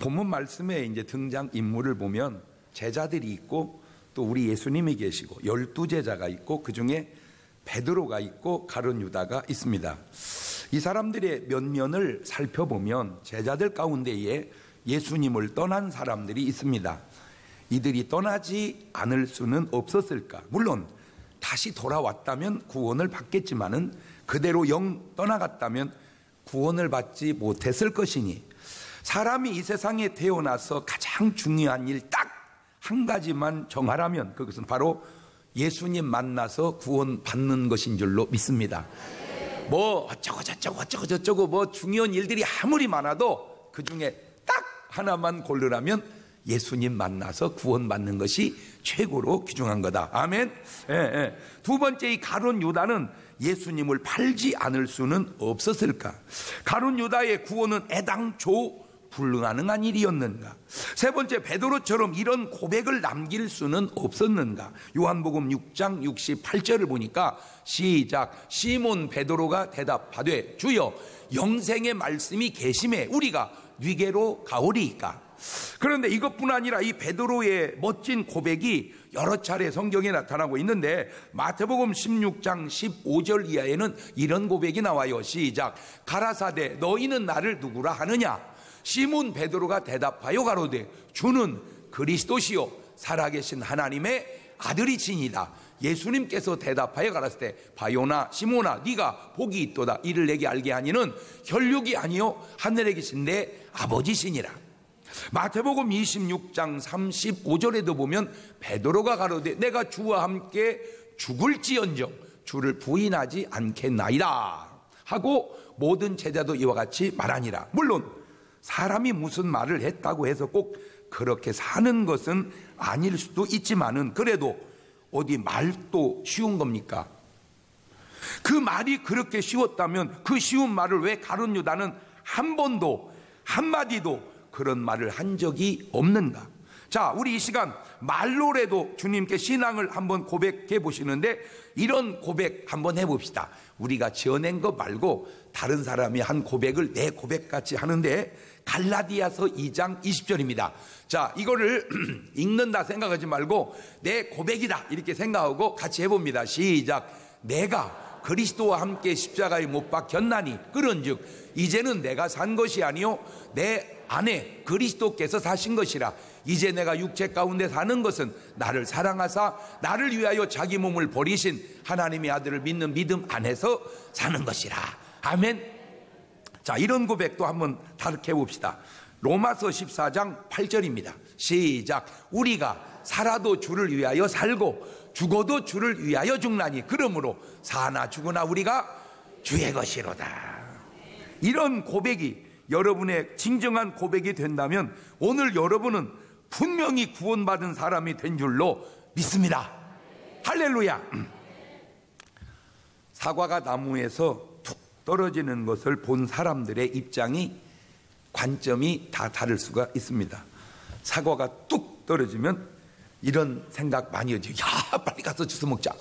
본문 말씀에 이제 등장 인물을 보면 제자들이 있고 또 우리 예수님이 계시고 12제자가 있고 그 중에 베드로가 있고 가룟 유다가 있습니다. 이 사람들의 면면을 살펴보면 제자들 가운데에 예수님을 떠난 사람들이 있습니다. 이들이 떠나지 않을 수는 없었을까? 물론 다시 돌아왔다면 구원을 받겠지만은 그대로 영 떠나갔다면 구원을 받지 못했을 것이니 사람이 이 세상에 태어나서 가장 중요한 일 딱 한 가지만 정하라면 그것은 바로 예수님 만나서 구원 받는 것인 줄로 믿습니다. 뭐 어쩌고 저쩌고 뭐 중요한 일들이 아무리 많아도 그 중에 딱 하나만 고르라면 예수님 만나서 구원받는 것이 최고로 귀중한 거다. 아멘. 예. 두 번째, 이 가룟 유다는 예수님을 팔지 않을 수는 없었을까? 가룟 유다의 구원은 애당초 불가능한 일이었는가? 세 번째, 베드로처럼 이런 고백을 남길 수는 없었는가? 요한복음 6장 68절을 보니까 시작. 시몬 베드로가 대답하되 주여 영생의 말씀이 계심에 우리가 네게로 가오리이까? 그런데 이것뿐 아니라 이 베드로의 멋진 고백이 여러 차례 성경에 나타나고 있는데 마태복음 16장 15절 이하에는 이런 고백이 나와요. 시작. 가라사대 너희는 나를 누구라 하느냐? 시몬 베드로가 대답하여 가로되 주는 그리스도시요 살아계신 하나님의 아들이시니이다. 예수님께서 대답하여 가라사대 바요나 시몬아 네가 복이 있도다. 이를 내게 알게 하니는 혈육이 아니요 하늘에 계신 내 아버지시니라. 마태복음 26장 35절에도 보면 베드로가 가로되 내가 주와 함께 죽을지언정 주를 부인하지 않겠나이다 하고 모든 제자도 이와 같이 말하니라. 물론 사람이 무슨 말을 했다고 해서 꼭 그렇게 사는 것은 아닐 수도 있지만은 그래도 어디 말도 쉬운 겁니까? 그 말이 그렇게 쉬웠다면 그 쉬운 말을 왜 가룟 유다는 한 번도 한마디도 그런 말을 한 적이 없는가? 자, 우리 이 시간 말로라도 주님께 신앙을 한번 고백해 보시는데 이런 고백 한번 해봅시다. 우리가 지어낸 거 말고 다른 사람이 한 고백을 내 고백같이 하는데 갈라디아서 2장 20절입니다. 자, 이거를 읽는다 생각하지 말고 내 고백이다 이렇게 생각하고 같이 해봅니다. 시작. 내가 그리스도와 함께 십자가에 못 박혔나니 그런즉 이제는 내가 산 것이 아니요 내 안에 그리스도께서 사신 것이라. 이제 내가 육체 가운데 사는 것은 나를 사랑하사 나를 위하여 자기 몸을 버리신 하나님의 아들을 믿는 믿음 안에서 사는 것이라. 아멘. 자, 이런 고백도 한번 다르게 해봅시다. 로마서 14장 8절입니다. 시작. 우리가 살아도 주를 위하여 살고 죽어도 주를 위하여 죽나니 그러므로 사나 죽으나 우리가 주의 것이로다. 이런 고백이 여러분의 진정한 고백이 된다면 오늘 여러분은 분명히 구원받은 사람이 된 줄로 믿습니다. 할렐루야. 사과가 나무에서 툭 떨어지는 것을 본 사람들의 입장이 관점이 다 다를 수가 있습니다. 사과가 뚝 떨어지면 이런 생각 많이 하죠. 야, 빨리 가서 주워 먹자.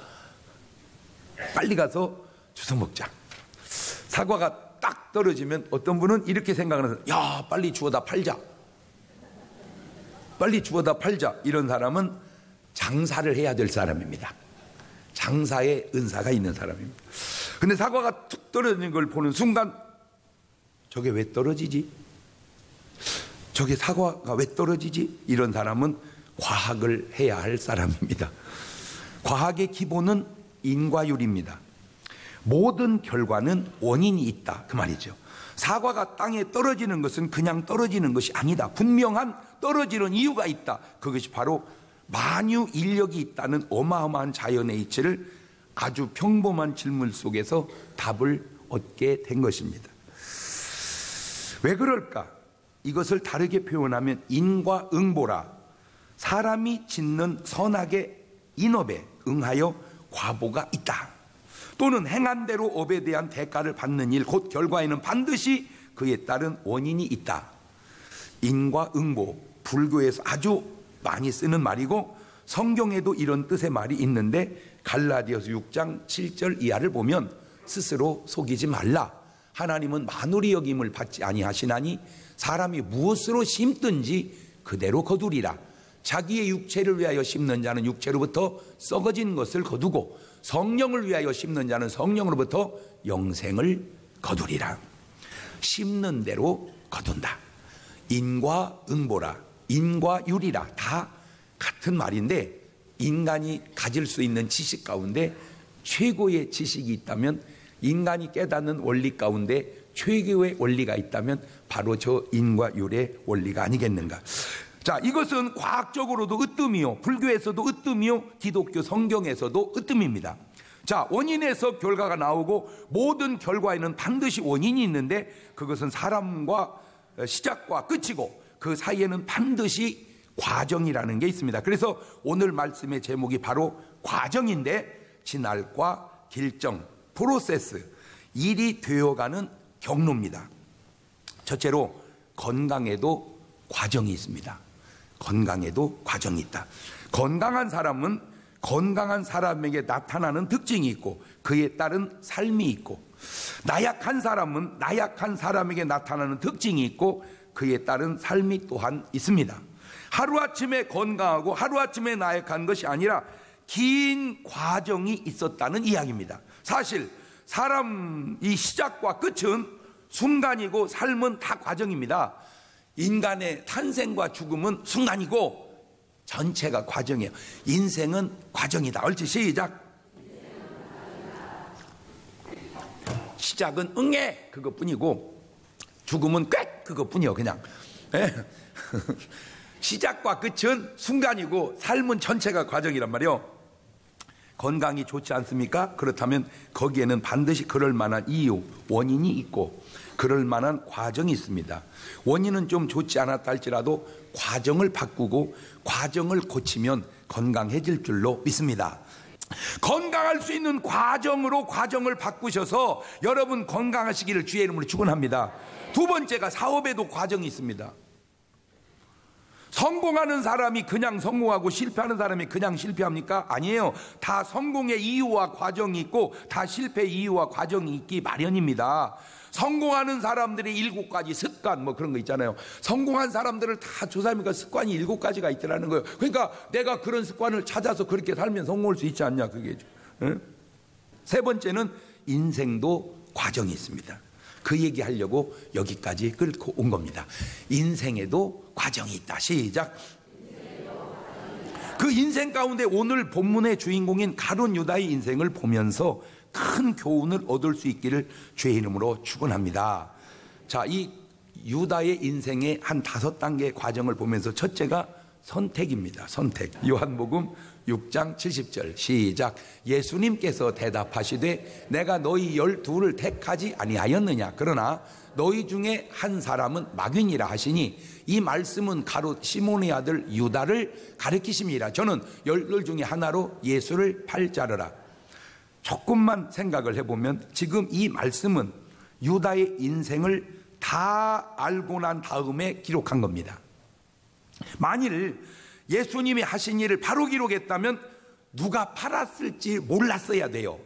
빨리 가서 주워 먹자. 사과가 딱 떨어지면 어떤 분은 이렇게 생각하는 사람, 야, 빨리 주워다 팔자. 빨리 주워다 팔자. 이런 사람은 장사를 해야 될 사람입니다. 장사에 은사가 있는 사람입니다. 근데 사과가 툭 떨어지는 걸 보는 순간 저게 왜 떨어지지? 저게 사과가 왜 떨어지지? 이런 사람은 과학을 해야 할 사람입니다. 과학의 기본은 인과율입니다. 모든 결과는 원인이 있다 그 말이죠. 사과가 땅에 떨어지는 것은 그냥 떨어지는 것이 아니다. 분명한 떨어지는 이유가 있다. 그것이 바로 만유 인력이 있다는 어마어마한 자연의 이치를 아주 평범한 질문 속에서 답을 얻게 된 것입니다. 왜 그럴까? 이것을 다르게 표현하면 인과응보라. 사람이 짓는 선악의 인업에 응하여 과보가 있다. 또는 행한 대로 업에 대한 대가를 받는 일, 곧 결과에는 반드시 그에 따른 원인이 있다. 인과응보, 불교에서 아주 많이 쓰는 말이고 성경에도 이런 뜻의 말이 있는데 갈라디아서 6장 7절 이하를 보면 스스로 속이지 말라. 하나님은 만울이 여김을 받지 아니하시나니 사람이 무엇으로 심든지 그대로 거두리라. 자기의 육체를 위하여 심는 자는 육체로부터 썩어진 것을 거두고 성령을 위하여 심는 자는 성령으로부터 영생을 거두리라. 심는 대로 거둔다. 인과 응보라, 인과 유리라, 다 같은 말인데 인간이 가질 수 있는 지식 가운데 최고의 지식이 있다면, 인간이 깨닫는 원리 가운데 최고의 원리가 있다면 바로 저 인과 율의 원리가 아니겠는가. 자, 이것은 과학적으로도 으뜸이요, 불교에서도 으뜸이요, 기독교 성경에서도 으뜸입니다. 자, 원인에서 결과가 나오고 모든 결과에는 반드시 원인이 있는데 그것은 사람과 시작과 끝이고 그 사이에는 반드시 과정이라는 게 있습니다. 그래서 오늘 말씀의 제목이 바로 과정인데, 진할과 길정, 프로세스, 일이 되어가는 경로입니다. 첫째로 건강에도 과정이 있습니다. 건강에도 과정이 있다. 건강한 사람은 건강한 사람에게 나타나는 특징이 있고 그에 따른 삶이 있고, 나약한 사람은 나약한 사람에게 나타나는 특징이 있고 그에 따른 삶이 또한 있습니다. 하루아침에 건강하고 하루아침에 나약한 것이 아니라 긴 과정이 있었다는 이야기입니다. 사실 사람의 시작과 끝은 순간이고 삶은 다 과정입니다. 인간의 탄생과 죽음은 순간이고 전체가 과정이에요. 인생은 과정이다. 옳지? 시작. 시작은 응애 그것뿐이고 죽음은 꽥 그것뿐이요. 그냥 시작과 끝은 순간이고 삶은 전체가 과정이란 말이요. 건강이 좋지 않습니까? 그렇다면 거기에는 반드시 그럴 만한 이유, 원인이 있고 그럴 만한 과정이 있습니다. 원인은 좀 좋지 않았다 할지라도 과정을 바꾸고 과정을 고치면 건강해질 줄로 믿습니다. 건강할 수 있는 과정으로 과정을 바꾸셔서 여러분 건강하시기를 주의 이름으로 축원합니다. 두 번째가 사업에도 과정이 있습니다. 성공하는 사람이 그냥 성공하고 실패하는 사람이 그냥 실패합니까? 아니에요. 다 성공의 이유와 과정이 있고 다 실패의 이유와 과정이 있기 마련입니다. 성공하는 사람들의 7가지 습관 뭐 그런 거 있잖아요. 성공한 사람들을 다 조사하니까 습관이 7가지가 있더라는 거예요. 그러니까 내가 그런 습관을 찾아서 그렇게 살면 성공할 수 있지 않냐 그게. 응? 세 번째는 인생도 과정이 있습니다. 그 얘기하려고 여기까지 끌고 온 겁니다. 인생에도 과정이 있다. 시작. 그 인생 가운데 오늘 본문의 주인공인 가룟 유다의 인생을 보면서 큰 교훈을 얻을 수 있기를 주의 이름으로 축원합니다. 자, 이 유다의 인생의 한 5단계의 과정을 보면서 첫째가 선택입니다. 선택. 요한복음 6장 70절 시작. 예수님께서 대답하시되 내가 너희 12를 택하지 아니하였느냐. 그러나 너희 중에 한 사람은 마귀니라 하시니 이 말씀은 가룟 시몬의 아들 유다를 가리키심이라. 저는 12 중에 하나로 예수를 팔자르라. 조금만 생각을 해보면 지금 이 말씀은 유다의 인생을 다 알고 난 다음에 기록한 겁니다. 만일 예수님이 하신 일을 바로 기록했다면 누가 팔았을지 몰랐어야 돼요.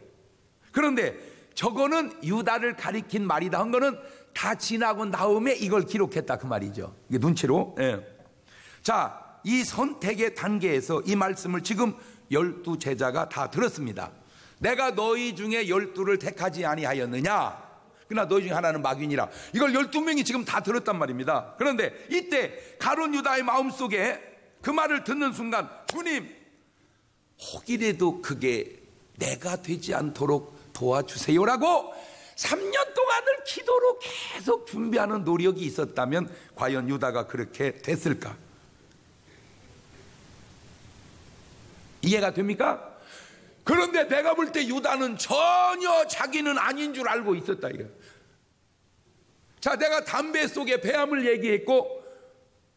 그런데 저거는 유다를 가리킨 말이다 한 거는 다 지나고 다음에 이걸 기록했다 그 말이죠. 이게 눈치로. 자, 이 선택의 단계에서 이 말씀을 지금 12 제자가 다 들었습니다. 내가 너희 중에 12를 택하지 아니하였느냐. 그러나 너희 중에 하나는 마귀니라. 이걸 12명이 지금 다 들었단 말입니다. 그런데 이때 가룟 유다의 마음속에 그 말을 듣는 순간 주님, 혹이라도 그게 내가 되지 않도록 도와주세요라고 3년 동안을 기도로 계속 준비하는 노력이 있었다면 과연 유다가 그렇게 됐을까? 이해가 됩니까? 그런데 내가 볼 때 유다는 전혀 자기는 아닌 줄 알고 있었다 이거. 자, 내가 담배 속에 배암을 얘기했고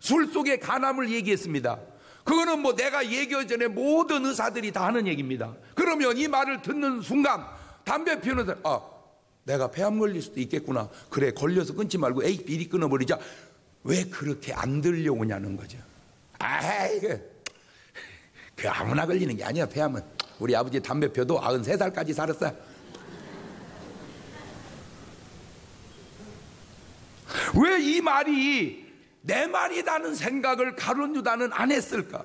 술 속에 간암을 얘기했습니다. 그거는 뭐 내가 얘기하기 전에 모든 의사들이 다 하는 얘기입니다. 그러면 이 말을 듣는 순간 담배 피우는 사람, 내가 폐암 걸릴 수도 있겠구나. 그래, 걸려서 끊지 말고 에이 미리 끊어버리자. 왜 그렇게 안 들려오냐는 거죠. 그 아무나 걸리는 게 아니야. 폐암은 우리 아버지 담배 펴도 93살까지 살았어요. 왜 이 말이 내 말이라는 생각을 가룟 유다는 안 했을까?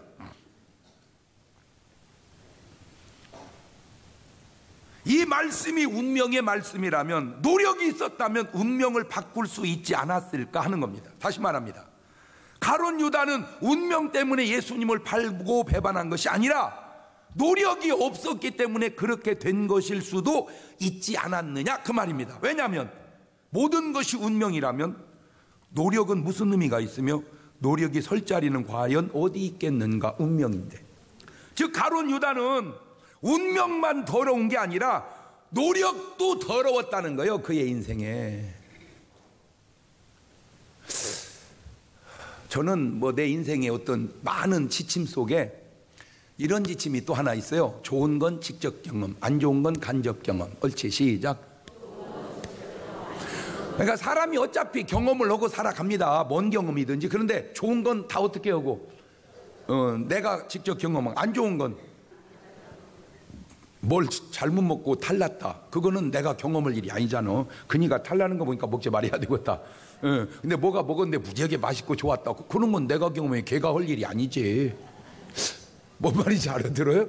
이 말씀이 운명의 말씀이라면, 노력이 있었다면 운명을 바꿀 수 있지 않았을까 하는 겁니다. 다시 말합니다. 가룟 유다는 운명 때문에 예수님을 팔고 배반한 것이 아니라 노력이 없었기 때문에 그렇게 된 것일 수도 있지 않았느냐 그 말입니다. 왜냐하면 모든 것이 운명이라면 노력은 무슨 의미가 있으며 노력이 설 자리는 과연 어디 있겠는가? 운명인데. 즉 가룟 유다는 운명만 더러운 게 아니라 노력도 더러웠다는 거예요. 그의 인생에. 저는 내 인생의 어떤 많은 지침 속에 이런 지침이 또 하나 있어요. 좋은 건 직접 경험, 안 좋은 건 간접 경험. 옳지, 시작. 그러니까 사람이 어차피 경험을 하고 살아갑니다. 뭔 경험이든지. 그런데 좋은 건 다 어떻게 하고 내가 직접 경험하고, 안 좋은 건 뭘 잘못 먹고 탈났다, 그거는 내가 경험할 일이 아니잖아. 그니까 탈나는 거 보니까 먹지 말아야 되겠다. 근데 뭐가 먹었는데 무지하게 맛있고 좋았다, 그런 건 내가 경험해, 걔가 할 일이 아니지. 뭔 말인지 알아들어요?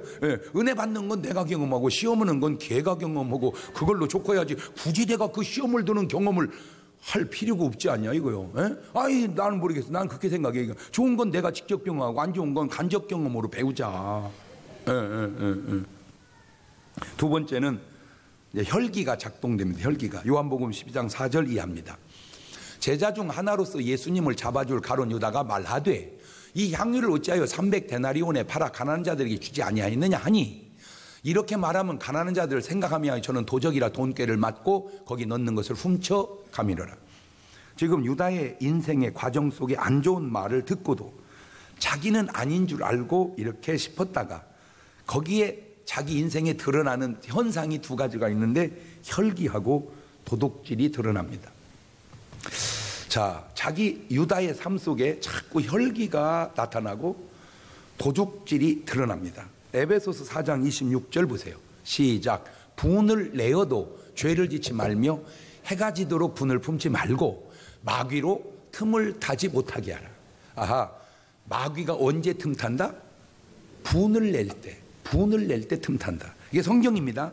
은혜 받는 건 내가 경험하고 시험 오는 건 걔가 경험하고 그걸로 좋고야지. 굳이 내가 그 시험을 드는 경험을 할 필요가 없지 않냐 이거요. 아이 나는 모르겠어. 난 그렇게 생각해. 좋은 건 내가 직접 경험하고 안 좋은 건 간접 경험으로 배우자. 두 번째는 혈기가 작동됩니다. 혈기가. 요한복음 12장 4절 이하입니다. 제자 중 하나로서 예수님을 잡아줄 가룟 유다가 말하되 이 향유를 어찌하여 300데나리온에 팔아 가난한 자들에게 주지 아니하였느냐 하니, 이렇게 말하면 가난한 자들을 생각하며 저는 도적이라 돈꾀를 맞고 거기 넣는 것을 훔쳐 가미르라. 지금 유다의 인생의 과정 속에 안 좋은 말을 듣고도 자기는 아닌 줄 알고 이렇게 싶었다가 거기에 자기 인생에 드러나는 현상이 두 가지가 있는데 혈기하고 도둑질이 드러납니다. 자, 자기 유다의 삶 속에 자꾸 혈기가 나타나고 도둑질이 드러납니다. 에베소서 4장 26절 보세요. 시작. 분을 내어도 죄를 짓지 말며 해가 지도록 분을 품지 말고 마귀로 틈을 타지 못하게 하라. 아하, 마귀가 언제 틈탄다? 분을 낼 때. 분을 낼 때 틈탄다. 이게 성경입니다.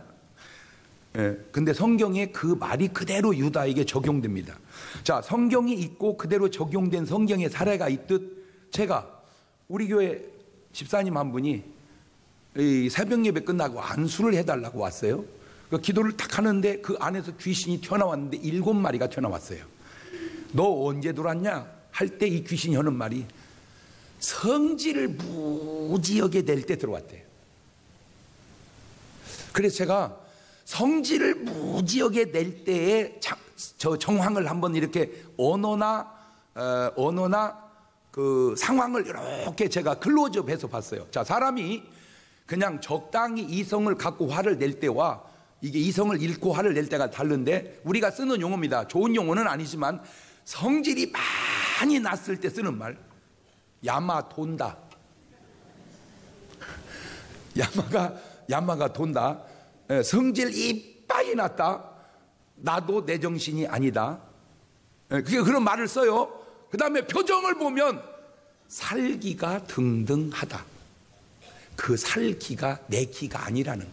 근데 성경에 그 말이 그대로 유다에게 적용됩니다. 자, 성경이 있고 그대로 적용된 성경의 사례가 있듯, 제가 우리 교회 집사님 한 분이 이 새벽 예배 끝나고 안수를 해달라고 왔어요. 그 기도를 딱 하는데 그 안에서 귀신이 튀어나왔는데 7마리가 튀어나왔어요. 너 언제 들어왔냐? 할 때 이 귀신이 하는 말이 성질을 무지하게 낼 때 들어왔대요. 그래서 제가 성질을 무지하게 낼 때의 저 정황을 한번 이렇게 언어나 그 상황을 이렇게 제가 클로즈업해서 봤어요. 자, 사람이 그냥 적당히 이성을 갖고 화를 낼 때와 이게 이성을 잃고 화를 낼 때가 다른데, 우리가 쓰는 용어입니다. 좋은 용어는 아니지만 성질이 많이 났을 때 쓰는 말, 야마 돈다. 야마가 돈다. 성질 이빨이 났다. 나도 내 정신이 아니다. 그게 그런 말을 써요. 그 다음에 표정을 보면 살기가 등등하다. 그 살기가 내 기가 아니라는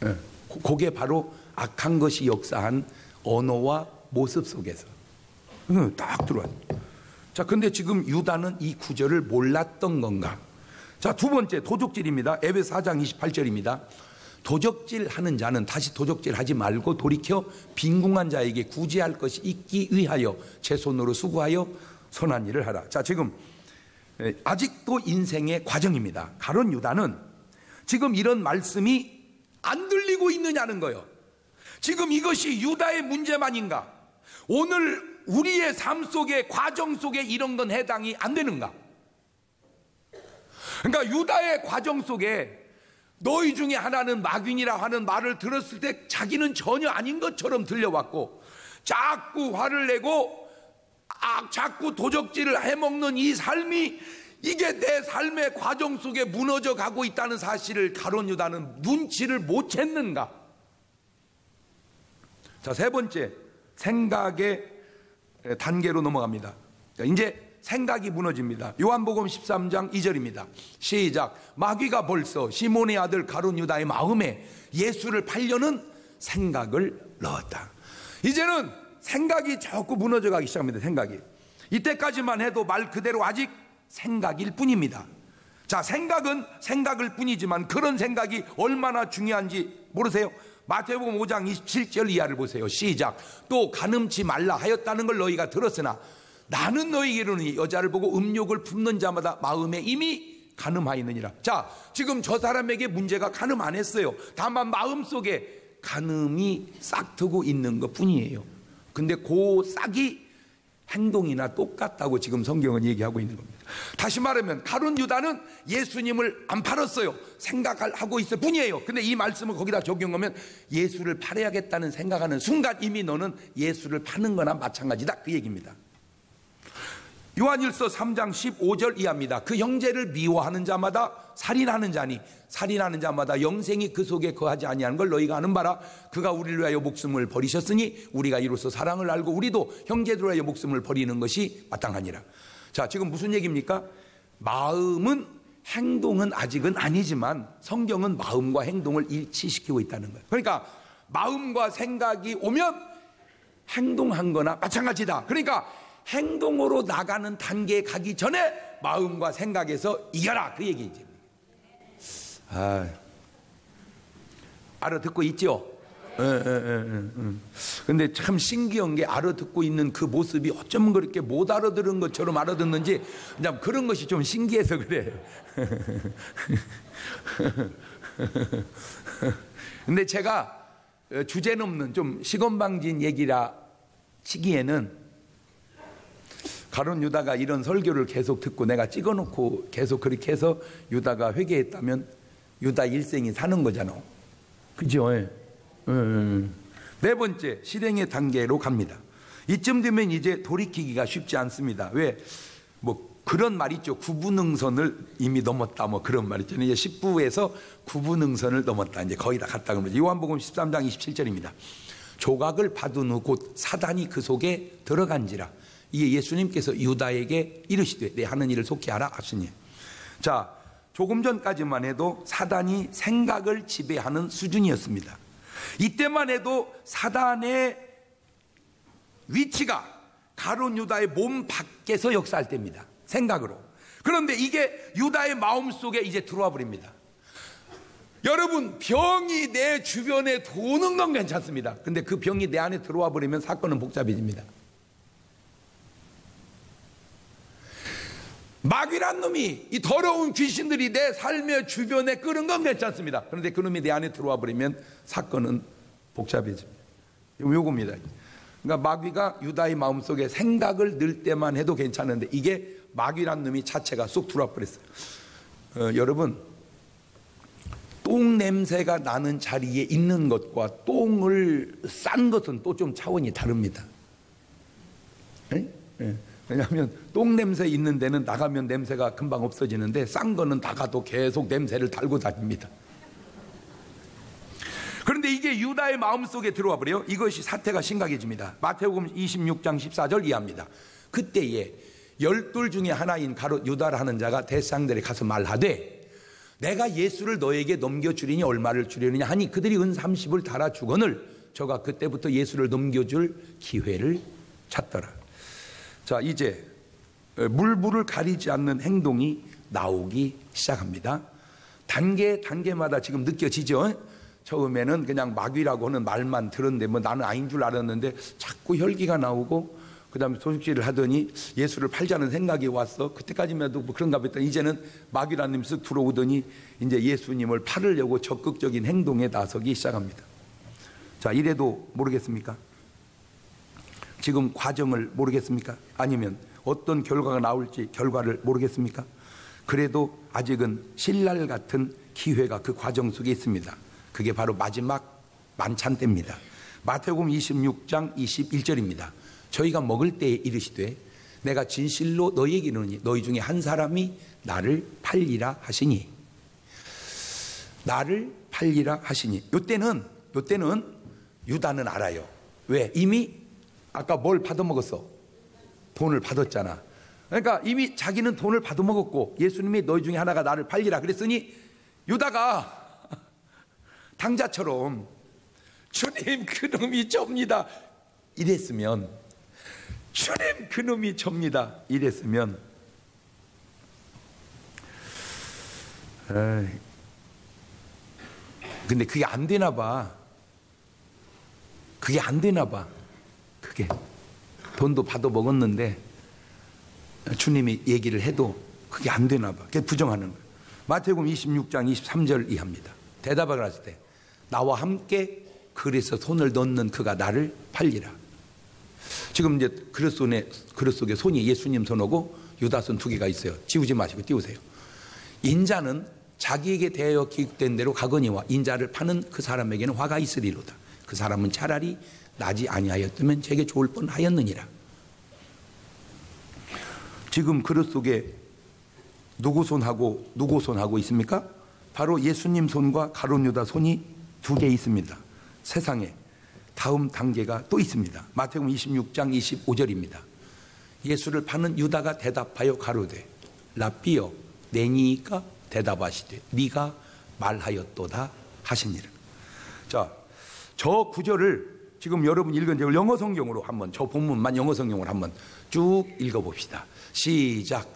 거죠. 그게 바로 악한 것이 역사한 언어와 모습 속에서 딱 들어와요. 자, 근데 지금 유다는 이 구절을 몰랐던 건가? 자, 두 번째 도적질입니다. 에베소 4장 28절입니다. 도적질 하는 자는 다시 도적질 하지 말고 돌이켜 빈궁한 자에게 구제할 것이 있기 위하여 제 손으로 수고하여 선한 일을 하라. 자, 지금 아직도 인생의 과정입니다. 가룟 유다는 지금 이런 말씀이 안 들리고 있느냐는 거예요. 지금 이것이 유다의 문제만인가? 오늘 우리의 삶 속에, 과정 속에 이런 건 해당이 안 되는가? 그러니까 유다의 과정 속에 너희 중에 하나는 마귀니라 하는 말을 들었을 때 자기는 전혀 아닌 것처럼 들려왔고, 자꾸 화를 내고 자꾸 도적질을 해먹는 이 삶이, 이게 내 삶의 과정 속에 무너져 가고 있다는 사실을 가룟 유다는 눈치를 못 챘는가? 자, 세 번째, 생각의 단계로 넘어갑니다. 이제 생각이 무너집니다. 요한복음 13장 2절입니다. 시작. 마귀가 벌써 시몬의 아들 가룟 유다의 마음에 예수를 팔려는 생각을 넣었다. 이제는 생각이 자꾸 무너져 가기 시작합니다. 생각이. 이때까지만 해도 말 그대로 아직 생각일 뿐입니다. 자, 생각은 생각일 뿐이지만 그런 생각이 얼마나 중요한지 모르세요? 마태복음 5장 27절 이하를 보세요. 시작. 또 간음치 말라 하였다는 걸 너희가 들었으나 나는 너희에게 이르노니 여자를 보고 음욕을 품는 자마다 마음에 이미 간음하였느니라. 자, 지금 저 사람에게 문제가 간음 안 했어요. 다만 마음속에 간음이 싹트고 있는 것 뿐이에요. 근데 그 싹이 행동이나 똑같다고 지금 성경은 얘기하고 있는 겁니다. 다시 말하면 가룟 유다는 예수님을 안 팔았어요. 생각하고 있을 뿐이에요. 근데 이 말씀을 거기다 적용하면 예수를 팔아야겠다는 생각하는 순간 이미 너는 예수를 파는 거나 마찬가지다, 그 얘기입니다. 요한일서 3장 15절 이하입니다. 그 형제를 미워하는 자마다 살인하는 자니 살인하는 자마다 영생이 그 속에 거하지 아니하는 걸 너희가 아는 바라. 그가 우리를 위하여 목숨을 버리셨으니 우리가 이로써 사랑을 알고 우리도 형제들을 위하여 목숨을 버리는 것이 마땅하니라. 자, 지금 무슨 얘기입니까? 마음은 행동은 아직은 아니지만 성경은 마음과 행동을 일치시키고 있다는 거예요. 그러니까 마음과 생각이 오면 행동한 거나 마찬가지다. 그러니까 행동으로 나가는 단계에 가기 전에 마음과 생각에서 이겨라, 그 얘기지. 알아듣고 있죠? 근데 참 신기한 게 알아듣고 있는 그 모습이 어쩌면 그렇게 못 알아들은 것처럼 알아듣는지 그냥 그런 것이 좀 신기해서 그래. 근데 제가 주제 넘는 좀 시건방진 얘기라 치기에는 가룟 유다가 이런 설교를 계속 듣고 내가 찍어놓고 계속 그렇게 해서 유다가 회개했다면 유다 일생이 사는 거잖아. 그죠? 네 번째, 실행의 단계로 갑니다. 이쯤 되면 이제 돌이키기가 쉽지 않습니다. 왜? 뭐 그런 말 있죠. 구분응선을 이미 넘었다, 뭐 그런 말 있잖아요. 이제 10부에서 구분응선을 넘었다. 이제 거의 다 갔다 그러면 요한복음 13장 27절입니다. 조각을 받은 후 곧 사단이 그 속에 들어간지라. 이게 예수님께서 유다에게 이르시되 내 하는 일을 속히 하라 하시니. 자, 조금 전까지만 해도 사단이 생각을 지배하는 수준이었습니다. 이때만 해도 사단의 위치가 가룟 유다의 몸 밖에서 역사할 때입니다. 생각으로. 그런데 이게 유다의 마음속에 이제 들어와 버립니다. 여러분, 병이 내 주변에 도는 건 괜찮습니다. 근데 그 병이 내 안에 들어와 버리면 사건은 복잡해집니다. 마귀란 놈이, 이 더러운 귀신들이 내 삶의 주변에 끓은 건 괜찮습니다. 그런데 그 놈이 내 안에 들어와 버리면 사건은 복잡해집니다. 요겁니다. 그러니까 마귀가 유다의 마음속에 생각을 넣을 때만 해도 괜찮은데 이게 마귀란 놈이 자체가 쏙 들어와 버렸어요. 여러분, 똥 냄새가 나는 자리에 있는 것과 똥을 싼 것은 또 좀 차원이 다릅니다. 왜냐하면 똥 냄새 있는 데는 나가면 냄새가 금방 없어지는데 싼 거는 나가도 계속 냄새를 달고 다닙니다. 그런데 이게 유다의 마음속에 들어와 버려요. 이것이 사태가 심각해집니다. 마태복음 26장 14절 이하입니다. 그때에 12 중에 하나인 가룟 유다라 하는 자가 대상들에 가서 말하되 내가 예수를 너에게 넘겨주리니 얼마를 주려느냐 하니 그들이 은 30을 달아 주거늘 저가 그때부터 예수를 넘겨줄 기회를 찾더라. 자, 이제 물불을 가리지 않는 행동이 나오기 시작합니다. 단계마다 지금 느껴지죠? 처음에는 그냥 마귀라고 하는 말만 들었는데 뭐 나는 아닌 줄 알았는데 자꾸 혈기가 나오고 그 다음에 소식질을 하더니 예수를 팔자는 생각이 왔어. 그때까지만 해도 뭐 그런가 봤더니 이제는 마귀라는 놈이 쓱 들어오더니 이제 예수님을 팔으려고 적극적인 행동에 나서기 시작합니다. 자, 이래도 모르겠습니까? 지금 과정을 모르겠습니까? 아니면 어떤 결과가 나올지 결과를 모르겠습니까? 그래도 아직은 신랄 같은 기회가 그 과정 속에 있습니다. 그게 바로 마지막 만찬 때입니다. 마태복음 26장 21절입니다. 저희가 먹을 때에 이르시되 내가 진실로 너희에게 이르노니 너희 중에 한 사람이 나를 팔리라 하시니. 나를 팔리라 하시니. 요때는 유다는 알아요. 왜? 이미 아까 뭘 받아먹었어? 돈을 받았잖아. 그러니까 이미 자기는 돈을 받아먹었고 예수님이 너희 중에 하나가 나를 팔리라 그랬으니 유다가 당자처럼 주님 그놈이 접니다 이랬으면, 주님 그놈이 접니다 이랬으면, 근데 그게 안 되나 봐. 그게 안 되나 봐. 그게 돈도 받아 먹었는데 주님이 얘기를 해도 그게 안 되나 봐. 그게 부정하는 거예요. 마태복음 26장 23절 이하입니다. 대답을 하실 때 나와 함께 그릇에 손을 넣는 그가 나를 팔리라. 지금 이제 그릇 속에 손이 예수님 손하고 유다 손 두 개가 있어요. 지우지 마시고 띄우세요. 인자는 자기에게 대하여 기획된 대로 가거니와 인자를 파는 그 사람에게는 화가 있으리로다. 그 사람은 차라리 나지 아니하였다면 제게 좋을 뻔하였느니라. 지금 그릇 속에 누구 손하고 있습니까? 바로 예수님 손과 가룟 유다 손이 두 개 있습니다. 세상에 다음 단계가 또 있습니다. 마태복음 26장 25절입니다. 예수를 파는 유다가 대답하여 가로되 라삐여 내니까 대답하시되 네가 말하였도다 하시니라. 자, 저 구절을 지금 여러분 읽은 적 영어 성경으로 한번, 저 본문만 영어 성경으로 한번 쭉 읽어봅시다. 시작.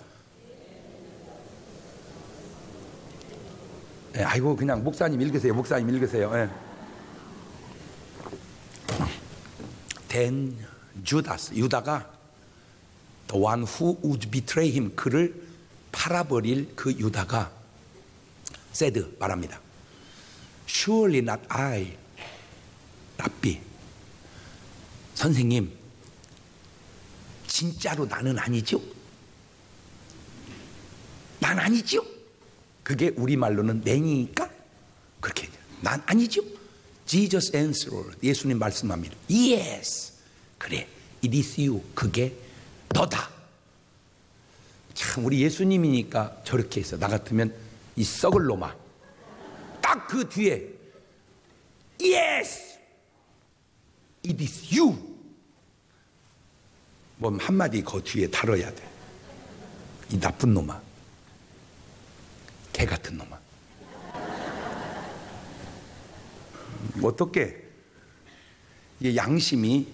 네, 아이고 그냥 목사님 읽으세요. 목사님 읽으세요. 네. Then Judas, 유다가 the one who would betray him, 그를 팔아버릴 그 유다가 said, 말합니다. Surely not I, 랍비. 선생님, 진짜로 나는 아니죠? 난 아니죠? 그게 우리말로는 내니까 그렇게 난 아니죠? Jesus answered, 예수님 말씀합니다. Yes, 그래, it is you, 그게 너다. 참 우리 예수님이니까 저렇게 했어. 나 같으면 이 썩을 놈아, 딱 그 뒤에 Yes, it is you, 뭐 한마디 그 뒤에 달아야 돼. 이 나쁜 놈아, 개 같은 놈아. 어떻게 이게 양심이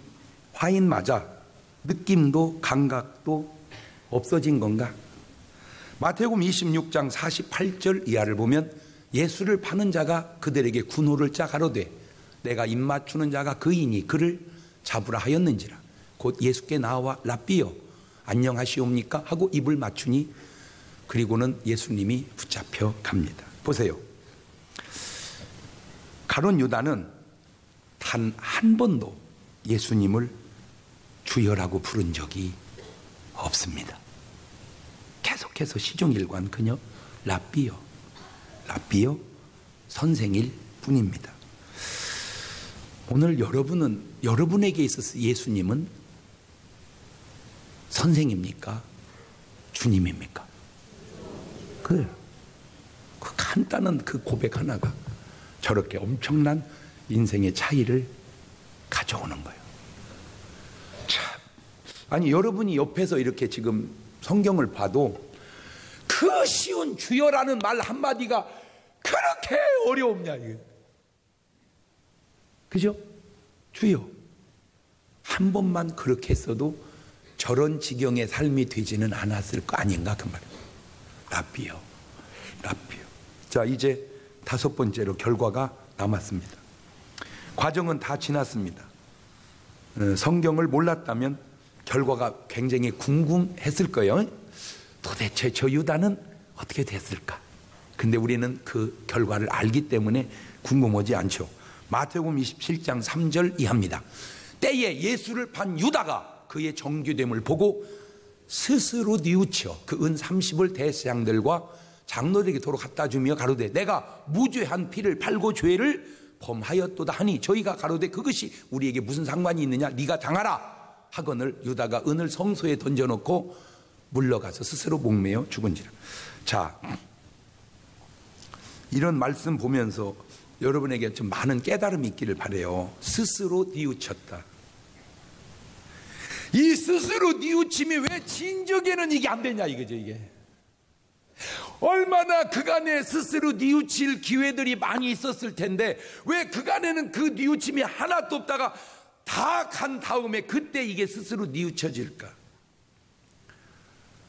화인 맞아 느낌도 감각도 없어진 건가? 마태복음 26장 48절 이하를 보면 예수를 파는 자가 그들에게 군호를 짜 가로되 내가 입맞추는 자가 그이니 그를 잡으라 하였는지라. 곧 예수께 나와 랍비여 안녕하시옵니까 하고 입을 맞추니 그리고는 예수님이 붙잡혀 갑니다. 보세요. 가룟 유다는 단 한 번도 예수님을 주여라고 부른 적이 없습니다. 계속해서 시종일관 그녀 랍비여, 랍비여 선생일 뿐입니다. 오늘 여러분에게 있어서 예수님은 선생입니까? 주님입니까? 그 간단한 그 고백 하나가 저렇게 엄청난 인생의 차이를 가져오는 거예요. 참, 아니 여러분이 옆에서 이렇게 지금 성경을 봐도 그 쉬운 주여라는 말 한마디가 그렇게 어려웠냐 이게. 그죠? 주여 한 번만 그렇게 했어도 저런 지경의 삶이 되지는 않았을 거 아닌가 그 말이에요. 랍비요, 랍비요. 자, 이제 다섯 번째로 결과가 남았습니다. 과정은 다 지났습니다. 성경을 몰랐다면 결과가 굉장히 궁금했을 거예요. 도대체 저 유다는 어떻게 됐을까? 근데 우리는 그 결과를 알기 때문에 궁금하지 않죠. 마태복음 27장 3절 이하입니다. 때에 예수를 판 유다가 그의 정규됨을 보고 스스로 뉘우쳐 그 은 30을 대제사장들과 장로들에게 도로 갖다 주며 가로되 내가 무죄한 피를 팔고 죄를 범하였도다 하니 저희가 가로되 그것이 우리에게 무슨 상관이 있느냐 네가 당하라 하거늘 유다가 은을 성소에 던져놓고 물러가서 스스로 목매어 죽은지라. 자, 이런 말씀 보면서 여러분에게 좀 많은 깨달음이 있기를 바라요. 스스로 뉘우쳤다. 이 스스로 뉘우침이 왜 진즉에는 이게 안 되냐 이거죠. 이게 얼마나 그간에 스스로 뉘우칠 기회들이 많이 있었을 텐데 왜 그간에는 그 뉘우침이 하나도 없다가 다 간 다음에 그때 이게 스스로 뉘우쳐질까?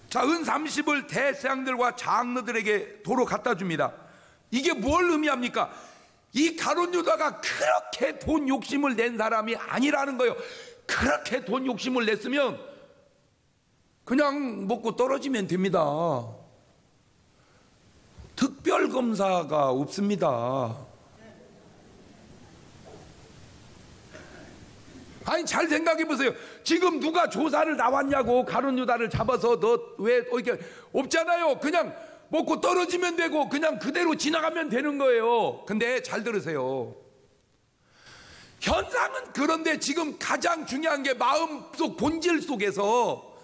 자, 은 30을 대제사장들과 장로들에게 도로 갖다 줍니다. 이게 뭘 의미합니까? 이 가룟 유다가 그렇게 돈 욕심을 낸 사람이 아니라는 거예요. 그렇게 돈 욕심을 냈으면 그냥 먹고 떨어지면 됩니다. 특별검사가 없습니다. 아니, 잘 생각해 보세요. 지금 누가 조사를 나왔냐고 가룟 유다를 잡아서 너 왜 이렇게 없잖아요. 그냥 먹고 떨어지면 되고 그냥 그대로 지나가면 되는 거예요. 근데 잘 들으세요. 현상은 그런데 지금 가장 중요한 게 마음속 본질 속에서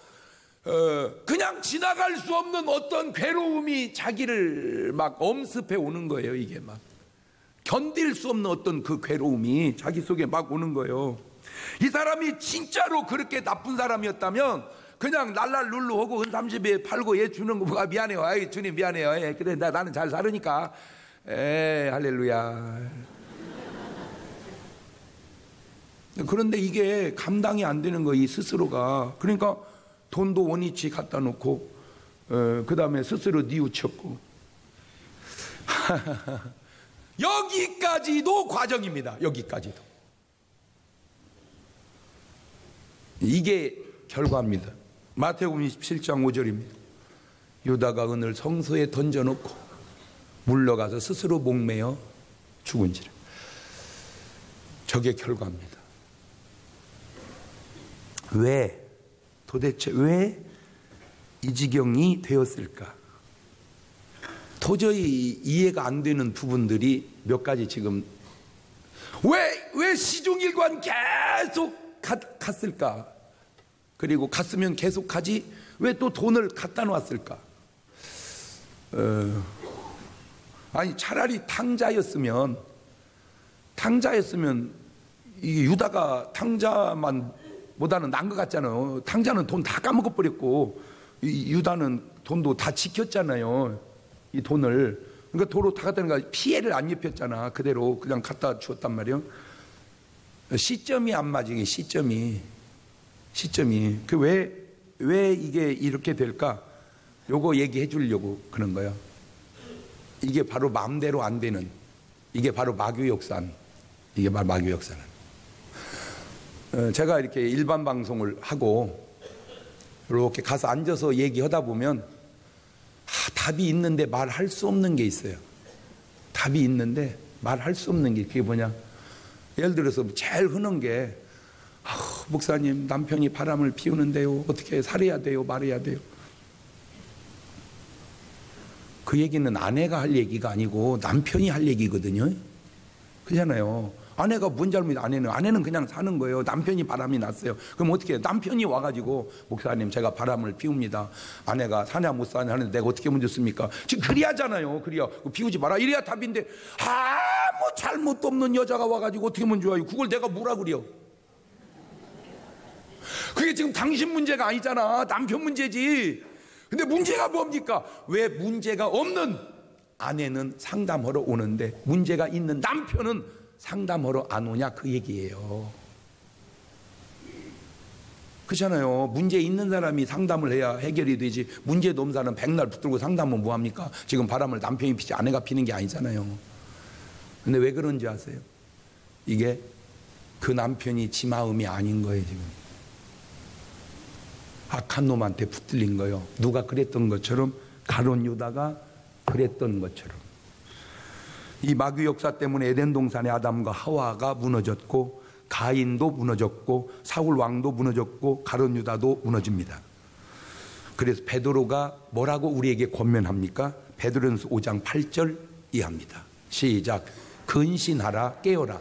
그냥 지나갈 수 없는 어떤 괴로움이 자기를 막 엄습해 오는 거예요. 이게 막 견딜 수 없는 어떤 그 괴로움이 자기 속에 막 오는 거예요. 이 사람이 진짜로 그렇게 나쁜 사람이었다면 그냥 날랄룰루 하고 은 30에 팔고 얘 주는 거 보고 미안해요. 아이, 주님 미안해요. 그래 나는 잘 살으니까 할렐루야. 그런데 이게 감당이 안 되는 거예요. 이 스스로가. 그러니까 돈도 원위치 갖다 놓고 그 다음에 스스로 뉘우쳤고 여기까지도 과정입니다. 여기까지도. 이게 결과입니다. 마태복음 27장 5절입니다. 유다가 은을 성소에 던져놓고 물러가서 스스로 목매어 죽은지라. 저게 결과입니다. 도대체 왜 이 지경이 되었을까? 도저히 이해가 안 되는 부분들이 몇 가지 지금. 왜 시종일관 계속 갔을까? 그리고 갔으면 계속 가지 왜 또 돈을 갖다 놓았을까? 아니, 차라리 탕자였으면 이게 유다가 탕자만 보다는 난 것 같잖아요. 탕자는 돈 다 까먹어 버렸고 이 유다는 돈도 다 지켰잖아요. 이 돈을. 그러니까 도로 다 갖다 놓으니까 피해를 안 입혔잖아. 그대로 그냥 갖다 주었단 말이에요. 시점이 안 맞은 게 시점이 그 왜 이게 이렇게 될까? 요거 얘기해 주려고 그런 거예요. 이게 바로 마음대로 안 되는, 이게 바로 마귀역산. 이게 바로 마귀역산. 제가 이렇게 일반 방송을 하고 이렇게 가서 앉아서 얘기하다 보면 답이 있는데 말할 수 없는 게 있어요. 답이 있는데 말할 수 없는 게 그게 뭐냐? 예를 들어서 제일 흔한 게 목사님 남편이 바람을 피우는데요. 어떻게 살해야 돼요? 말해야 돼요? 그 얘기는 아내가 할 얘기가 아니고 남편이 할 얘기거든요. 그렇잖아요. 아내가 뭔 잘못이 아내는 그냥 사는 거예요. 남편이 바람이 났어요. 그럼 어떻게 해요? 남편이 와가지고 목사님 제가 바람을 피웁니다. 아내가 사냐 못 사냐 하는데 내가 어떻게 문제습니까? 지금 그래야잖아요. 그래야 피우지 마라. 이래야 답인데 아무 잘못도 없는 여자가 와가지고 어떻게 문제 와요? 그걸 내가 뭐라 그래요? 그게 지금 당신 문제가 아니잖아. 남편 문제지. 근데 문제가 뭡니까? 왜 문제가 없는 아내는 상담하러 오는데 문제가 있는 남편은 상담하러 안 오냐 그 얘기예요. 그렇잖아요. 문제 있는 사람이 상담을 해야 해결이 되지. 문제도 없는 사람은 백날 붙들고 상담은 뭐합니까? 지금 바람을 남편이 피지 아내가 피는 게 아니잖아요. 근데 왜 그런지 아세요? 이게 그 남편이 지 마음이 아닌 거예요. 지금 악한 놈한테 붙들린 거예요. 누가 그랬던 것처럼 가룟 유다가 그랬던 것처럼. 이 마귀 역사 때문에 에덴 동산의 아담과 하와가 무너졌고 가인도 무너졌고 사울 왕도 무너졌고 가룟 유다도 무너집니다. 그래서 베드로가 뭐라고 우리에게 권면합니까? 베드로전서 5장 8절 이해합니다. 시작. 근신하라 깨어라.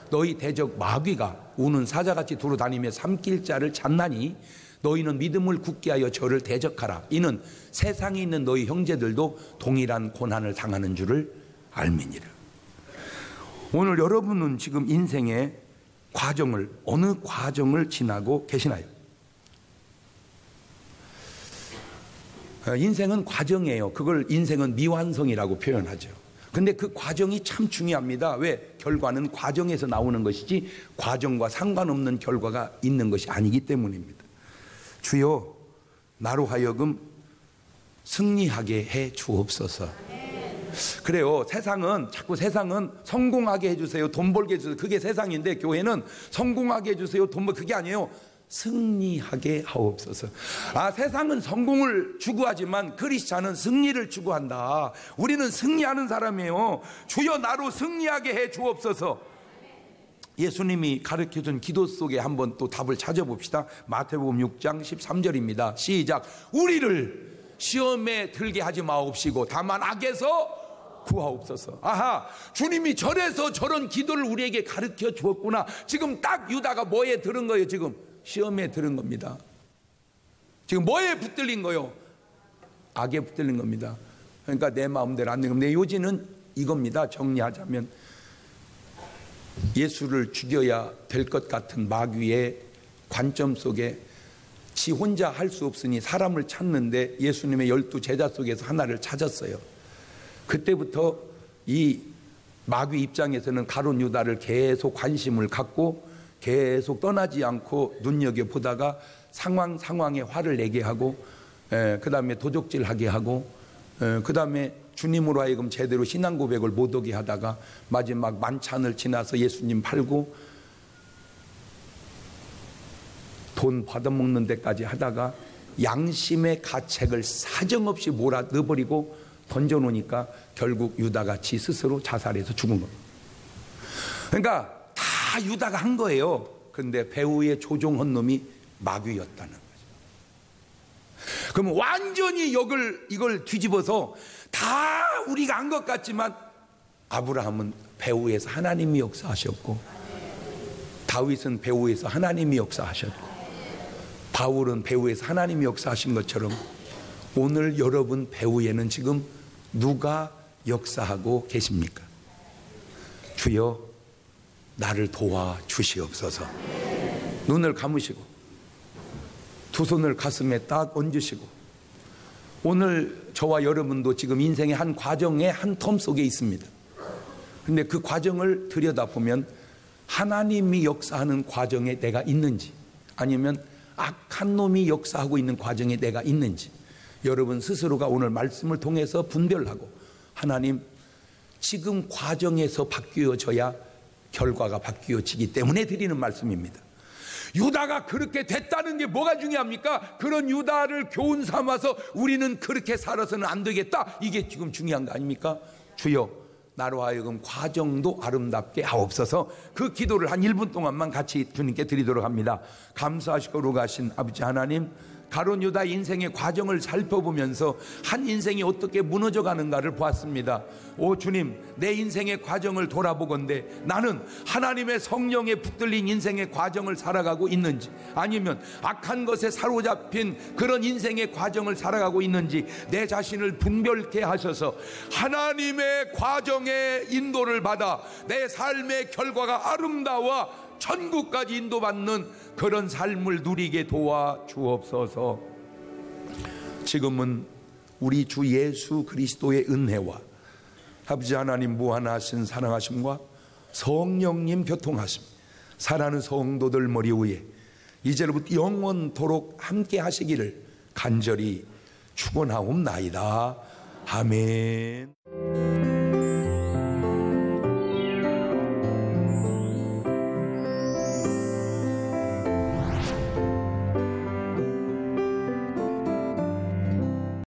너희 대적 마귀가 우는 사자같이 두루다니며 삼킬 자를 찾나니 너희는 믿음을 굳게 하여 저를 대적하라. 이는 세상에 있는 너희 형제들도 동일한 고난을 당하는 줄을 알미니라. 오늘 여러분은 지금 인생의 과정을 어느 과정을 지나고 계시나요? 인생은 과정이에요. 그걸 인생은 미완성이라고 표현하죠. 근데 그 과정이 참 중요합니다. 왜? 결과는 과정에서 나오는 것이지 과정과 상관없는 결과가 있는 것이 아니기 때문입니다. 주여, 나로 하여금 승리하게 해 주옵소서. 그래요. 자꾸 세상은 성공하게 해주세요, 돈 벌게 해주세요, 그게 세상인데, 교회는 성공하게 해주세요, 그게 아니에요. 승리하게 하옵소서. 세상은 성공을 추구하지만 크리스찬은 승리를 추구한다. 우리는 승리하는 사람이에요. 주여, 나로 승리하게 해 주옵소서. 예수님이 가르쳐준 기도 속에 한번 또 답을 찾아봅시다. 마태복음 6장 13절입니다. 시작. 우리를 시험에 들게 하지 마옵시고 다만 악에서 구하옵소서. 주님이 절에서 저런 기도를 우리에게 가르쳐 주었구나. 지금 딱 유다가 뭐에 들은 거예요? 지금 시험에 들은 겁니다. 지금 뭐에 붙들린 거예요? 악에 붙들린 겁니다. 그러니까 내 마음대로 안 되는 겁니다. 내 요지는 이겁니다. 정리하자면 예수를 죽여야 될 것 같은 마귀의 관점 속에 지 혼자 할 수 없으니 사람을 찾는데 예수님의 12 제자 속에서 하나를 찾았어요. 그때부터 이 마귀 입장에서는 가룟 유다를 계속 관심을 갖고 계속 떠나지 않고 눈여겨보다가 상황에 화를 내게 하고, 그 다음에 도적질하게 하고, 그 다음에 주님으로 하여금 제대로 신앙 고백을 못하게 하다가 마지막 만찬을 지나서 예수님 팔고 돈 받아먹는 데까지 하다가 양심의 가책을 사정없이 몰아 넣어버리고 던져놓으니까 결국 유다가 지 스스로 자살해서 죽은 겁니다. 그러니까 다 유다가 한 거예요. 그런데 배후에 조종한 놈이 마귀였다는 거죠. 그럼 완전히 이걸 뒤집어서 다 우리가 한 것 같지만 아브라함은 배후에서 하나님이 역사하셨고, 다윗은 배후에서 하나님이 역사하셨고, 바울은 배후에서 하나님이 역사하신 것처럼 오늘 여러분 배후에는 지금 누가 역사하고 계십니까? 주여, 나를 도와 주시옵소서. 눈을 감으시고 두 손을 가슴에 딱 얹으시고, 오늘 저와 여러분도 지금 인생의 한 과정의 한 텀 속에 있습니다. 근데 그 과정을 들여다보면 하나님이 역사하는 과정에 내가 있는지, 아니면 악한 놈이 역사하고 있는 과정에 내가 있는지, 여러분 스스로가 오늘 말씀을 통해서 분별하고, 하나님, 지금 과정에서 바뀌어져야 결과가 바뀌어지기 때문에 드리는 말씀입니다. 유다가 그렇게 됐다는 게 뭐가 중요합니까? 그런 유다를 교훈 삼아서 우리는 그렇게 살아서는 안 되겠다, 이게 지금 중요한 거 아닙니까? 주여, 나로 하여금 과정도 아름답게 하옵소서. 그 기도를 한 1분 동안만 같이 주님께 드리도록 합니다. 감사하시고 거룩하신 아버지 하나님, 가룟 유다 인생의 과정을 살펴보면서 한 인생이 어떻게 무너져 가는가를 보았습니다. 오 주님, 내 인생의 과정을 돌아보건대 나는 하나님의 성령에 붙들린 인생의 과정을 살아가고 있는지, 아니면 악한 것에 사로잡힌 그런 인생의 과정을 살아가고 있는지 내 자신을 분별케 하셔서 하나님의 과정의 인도를 받아 내 삶의 결과가 아름다워 천국까지 인도받는 그런 삶을 누리게 도와 주옵소서. 지금은 우리 주 예수 그리스도의 은혜와 아버지 하나님 무한하신 사랑하심과 성령님 교통하심, 사랑하는 성도들 머리 위에 이제로부터 영원토록 함께 하시기를 간절히 축원하옵나이다. 아멘.